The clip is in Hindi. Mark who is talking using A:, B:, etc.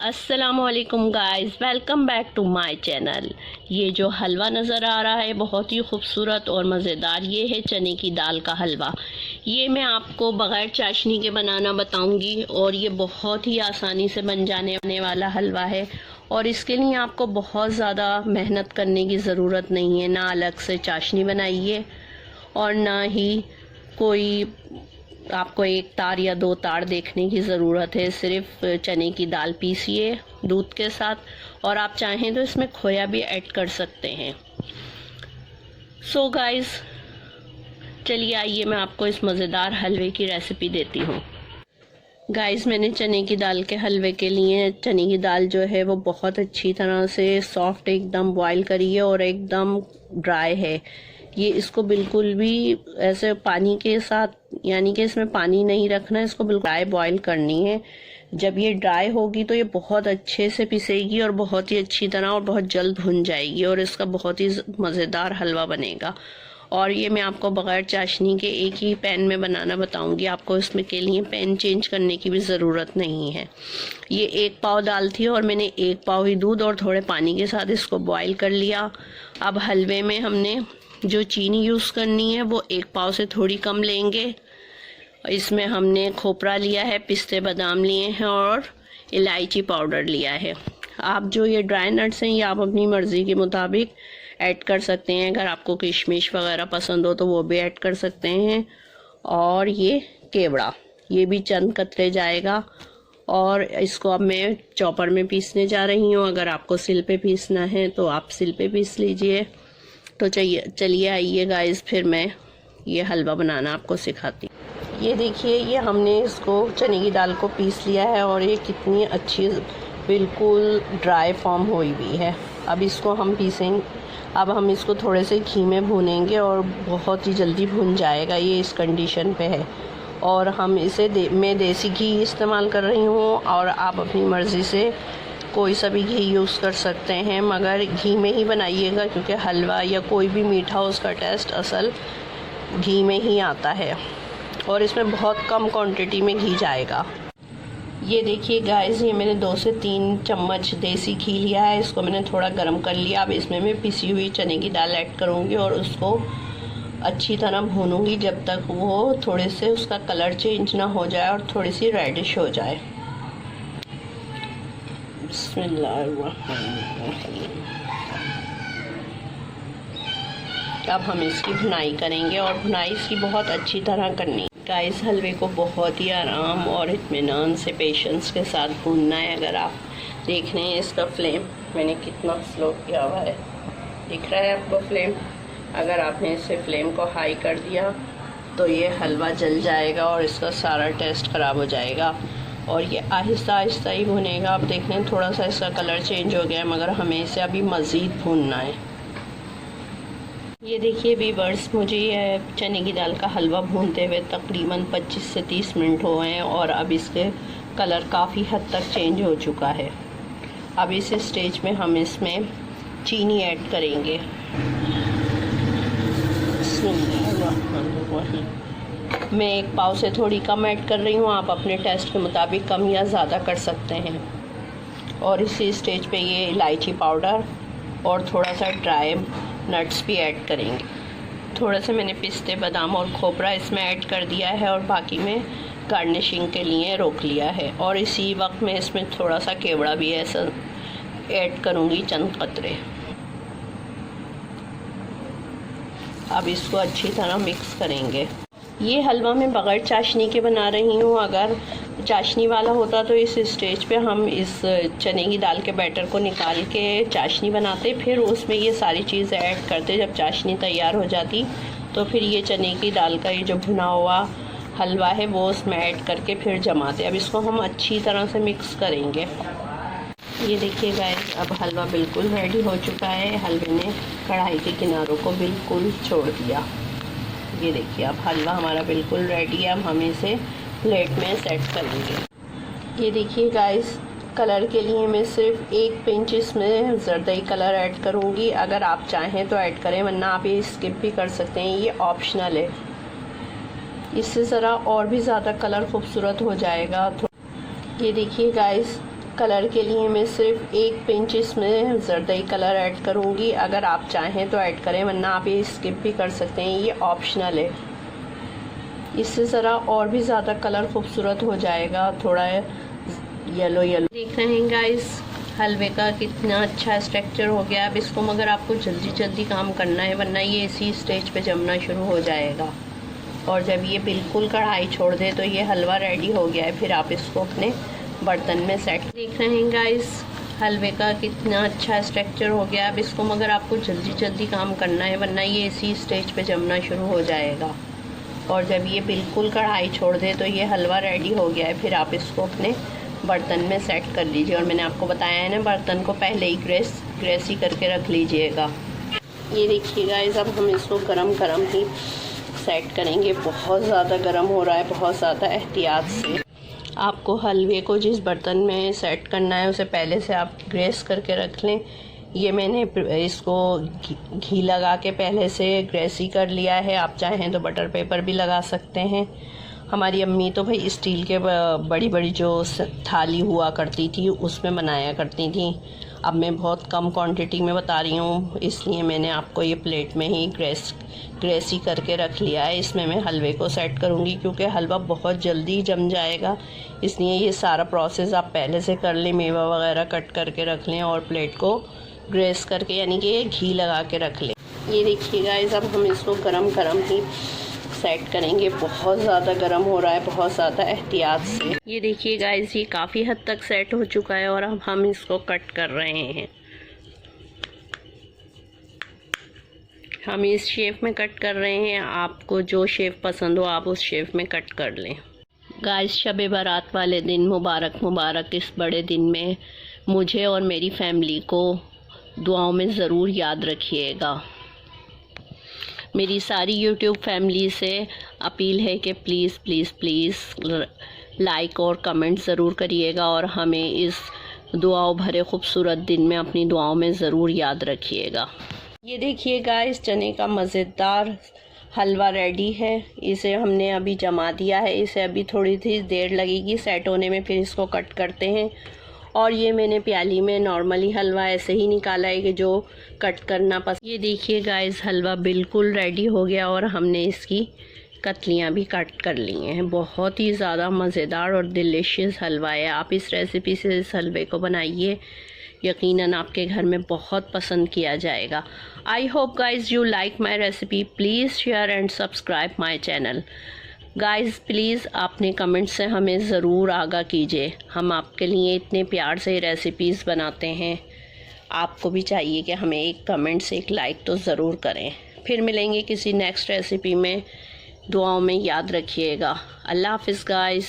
A: अस्सलामुअलैकुम guys, welcome back to my channel. ये जो हलवा नज़र आ रहा है बहुत ही खूबसूरत और मज़ेदार, ये है चने की दाल का हलवा। ये मैं आपको बग़ैर चाशनी के बनाना बताऊंगी और ये बहुत ही आसानी से बन जाने वाला हलवा है। और इसके लिए आपको बहुत ज़्यादा मेहनत करने की ज़रूरत नहीं है, ना अलग से चाशनी बनाइए और ना ही कोई आपको एक तार या दो तार देखने की ज़रूरत है। सिर्फ चने की दाल पीसिए दूध के साथ और आप चाहें तो इसमें खोया भी ऐड कर सकते हैं। सो गाइस, चलिए आइए मैं आपको इस मज़ेदार हलवे की रेसिपी देती हूँ। गाइस, मैंने चने की दाल के हलवे के लिए चने की दाल जो है वो बहुत अच्छी तरह से सॉफ्ट एकदम बॉईल करी है और एकदम ड्राई है। ये इसको बिल्कुल भी ऐसे पानी के साथ, यानी कि इसमें पानी नहीं रखना है, इसको बिल्कुल ड्राई बॉईल करनी है। जब ये ड्राई होगी तो ये बहुत अच्छे से पिसेगी और बहुत ही अच्छी तरह और बहुत जल्द भुन जाएगी और इसका बहुत ही मज़ेदार हलवा बनेगा। और ये मैं आपको बग़ैर चाशनी के एक ही पैन में बनाना बताऊंगी, आपको इसमें के लिए पैन चेंज करने की भी ज़रूरत नहीं है। ये 1 पाव दाल थी और मैंने 1 पाव ही दूध और थोड़े पानी के साथ इसको बॉईल कर लिया। अब हलवे में हमने जो चीनी यूज़ करनी है वो 1 पाव से थोड़ी कम लेंगे। इसमें हमने खोपरा लिया है, पिस्ते बादाम लिए हैं और इलायची पाउडर लिया है। आप जो ये ड्राई नट्स हैं ये आप अपनी मर्ज़ी के मुताबिक ऐड कर सकते हैं। अगर आपको किशमिश वगैरह पसंद हो तो वो भी ऐड कर सकते हैं। और ये केवड़ा, ये भी चंद कतरे जाएगा और इसको अब मैं चॉपर में पीसने जा रही हूँ। अगर आपको सिल पे पीसना है तो आप सिल पे पीस लीजिए। तो चलिए आइए गाइस, फिर मैं ये हलवा बनाना आपको सिखाती हूँ। ये देखिए, ये हमने इसको चने की दाल को पीस लिया है और ये कितनी अच्छी बिल्कुल ड्राई फॉर्म हुई भी है। अब इसको हम पीसेंगे। अब हम इसको थोड़े से घी में भूनेंगे और बहुत ही जल्दी भुन जाएगा, ये इस कंडीशन पे है। और हम इसे मैं देसी घी इस्तेमाल कर रही हूँ और आप अपनी मर्ज़ी से कोई सा भी घी यूज़ कर सकते हैं, मगर घी में ही बनाइएगा क्योंकि हलवा या कोई भी मीठा उसका टेस्ट असल घी में ही आता है और इसमें बहुत कम क्वांटिटी में घी जाएगा। ये देखिए गाइस, ये मैंने 2 से 3 चम्मच देसी घी लिया है, इसको मैंने थोड़ा गर्म कर लिया। अब इसमें मैं पिसी हुई चने की दाल ऐड करूँगी और उसको अच्छी तरह भूनूंगी जब तक वो थोड़े से उसका कलर चेंज ना हो जाए और थोड़ी सी रेडिश हो जाए। अब हम इसकी भुनाई करेंगे और भुनाई इसकी बहुत अच्छी तरह करनी। गाइस, हलवे को बहुत ही आराम और इत्मीनान से पेशेंस के साथ भूनना है। अगर आप देख रहे हैं इसका फ्लेम मैंने कितना स्लो किया हुआ है, दिख रहा है आपको फ्लेम? अगर आपने इसे फ्लेम को हाई कर दिया तो ये हलवा जल जाएगा और इसका सारा टेस्ट ख़राब हो जाएगा और ये आहिस्ता आहिस्ता ही भुनेगा। आप देख रहे हैं थोड़ा सा इसका कलर चेंज हो गया है, मगर हमें इसे अभी मज़ीद भूनना है। ये देखिए व्यूअर्स, मुझे ये चने की दाल का हलवा भूनते हुए तकरीबन 25 से 30 मिनट हो गए हैं और अब इसके कलर काफ़ी हद तक चेंज हो चुका है। अब इस स्टेज में हम इसमें चीनी ऐड करेंगे। मैं 1 पाव से थोड़ी कम ऐड कर रही हूँ, आप अपने टेस्ट के मुताबिक कम या ज़्यादा कर सकते हैं। और इसी स्टेज पे ये इलायची पाउडर और थोड़ा सा ड्राई नट्स भी ऐड करेंगे। थोड़ा सा मैंने पिस्ते बादाम और खोपरा इसमें ऐड कर दिया है और बाकी में गार्निशिंग के लिए रोक लिया है। और इसी वक्त मैं इसमें थोड़ा सा केवड़ा भी ऐसा ऐड करूँगी, चंद कतरे। अब इसको अच्छी तरह मिक्स करेंगे। ये हलवा मैं बग़ैर चाशनी के बना रही हूँ। अगर चाशनी वाला होता तो इस स्टेज पे हम इस चने की दाल के बैटर को निकाल के चाशनी बनाते, फिर उसमें ये सारी चीज़ें ऐड करते। जब चाशनी तैयार हो जाती तो फिर ये चने की दाल का ये जो भुना हुआ हलवा है वो उसमें ऐड करके फिर जमाते। अब इसको हम अच्छी तरह से मिक्स करेंगे। ये देखिए गाइस, अब हलवा बिल्कुल रेडी हो चुका है। हलवे ने कढ़ाई के किनारों को बिल्कुल छोड़ दिया। ये देखिए, अब हलवा हमारा बिल्कुल रेडी है। अब हम इसे प्लेट में सेट करेंगे। ये देखिए गाइस, कलर के लिए मैं सिर्फ 1 पिंच इसमें जरदई कलर ऐड करूँगी। अगर आप चाहें तो ऐड करें, वरना आप ये स्किप भी कर सकते हैं, ये ऑप्शनल है। इससे ज़रा और भी ज़्यादा कलर खूबसूरत हो जाएगा। तो ये देखिए गाइस, कलर के लिए मैं सिर्फ 1 पिंच इसमें जरदई कलर ऐड करूँगी। अगर आप चाहें तो ऐड करें, वरना आप ये स्किप भी कर सकते हैं, ये ऑप्शनल है। इससे ज़रा और भी ज़्यादा कलर खूबसूरत हो जाएगा, थोड़ा येलो येलो। देख रहे हैं गाइस हलवे का कितना अच्छा स्ट्रक्चर हो गया। अब इसको मगर आपको जल्दी जल्दी काम करना है, वरना ये इसी स्टेज पे जमना शुरू हो जाएगा। और जब ये बिल्कुल कढ़ाई छोड़ दे तो ये हलवा रेडी हो गया है। फिर आप इसको अपने बर्तन में सेट। देख रहे हैं गाइस हलवे का कितना अच्छा स्ट्रक्चर हो गया। अब इसको मगर आपको जल्दी जल्दी काम करना है, वरना ये इसी स्टेज पे जमना शुरू हो जाएगा। और जब ये बिल्कुल कढ़ाई छोड़ दे तो ये हलवा रेडी हो गया है। फिर आप इसको अपने बर्तन में सेट कर लीजिए। और मैंने आपको बताया है ना, बर्तन को पहले ही ग्रेस ही करके रख लीजिएगा। ये देखिए गाइस, अब हम इसको गरम ही सेट करेंगे। बहुत ज़्यादा गरम हो रहा है, बहुत ज़्यादा एहतियात से। आपको हलवे को जिस बर्तन में सेट करना है उसे पहले से आप ग्रेस करके रख लें। ये मैंने इसको घी लगा के पहले से ग्रेस ही कर लिया है। आप चाहें तो बटर पेपर भी लगा सकते हैं। हमारी अम्मी तो भाई स्टील के बड़ी बड़ी जो थाली हुआ करती थी उसमें बनाया करती थी। अब मैं बहुत कम क्वांटिटी में बता रही हूँ, इसलिए मैंने आपको ये प्लेट में ही ग्रेस ही करके रख लिया है। इसमें मैं हलवे को सेट करूँगी, क्योंकि हलवा बहुत जल्दी जम जाएगा। इसलिए ये सारा प्रोसेस आप पहले से कर लें, मेवा वगैरह कट करके रख लें और प्लेट को ग्रेस करके यानी कि घी लगा के रख लें। ये देखिए गाइस, अब हम इसको गरम ही सेट करेंगे। बहुत ज़्यादा गर्म हो रहा है, बहुत ज़्यादा एहतियात से। ये देखिए गाइस, ये काफ़ी हद तक सेट हो चुका है और अब हम इसको कट कर रहे हैं। हम इस शेप में कट कर रहे हैं। आपको जो शेप पसंद हो आप उस शेप में कट कर लें। गाइस, शब बारात वाले दिन मुबारक इस बड़े दिन में मुझे और मेरी फैमिली को दुआओं में ज़रूर याद रखिएगा। मेरी सारी यूट्यूब फैमिली से अपील है कि प्लीज़ लाइक और कमेंट ज़रूर करिएगा और हमें इस दुआओं भरे खूबसूरत दिन में अपनी दुआओं में ज़रूर याद रखिएगा। ये देखिए गाइस, चने का मज़ेदार हलवा रेडी है। इसे हमने अभी जमा दिया है। इसे अभी थोड़ी सी देर लगेगी सेट होने में, फिर इसको कट करते हैं। और ये मैंने प्याली में नॉर्मली हलवा ऐसे ही निकाला है कि जो कट करना पसंद। ये देखिए गाइस, हलवा बिल्कुल रेडी हो गया और हमने इसकी कतलियाँ भी कट कर ली हैं। बहुत ही ज़्यादा मज़ेदार और डिलीशियस हलवा है। आप इस रेसिपी से इस हलवे को बनाइए, यकीनन आपके घर में बहुत पसंद किया जाएगा। I hope guys you like my recipe. Please share and subscribe my channel. Guys please अपने कमेंट से हमें ज़रूर आगाह कीजिए। हम आपके लिए इतने प्यार से रेसिपीज़ बनाते हैं, आपको भी चाहिए कि हमें एक कमेंट से एक लाइक तो ज़रूर करें। फिर मिलेंगे किसी नेक्स्ट रेसिपी में। दुआओं में याद रखिएगा। अल्लाह हाफ़िज़ गाइस।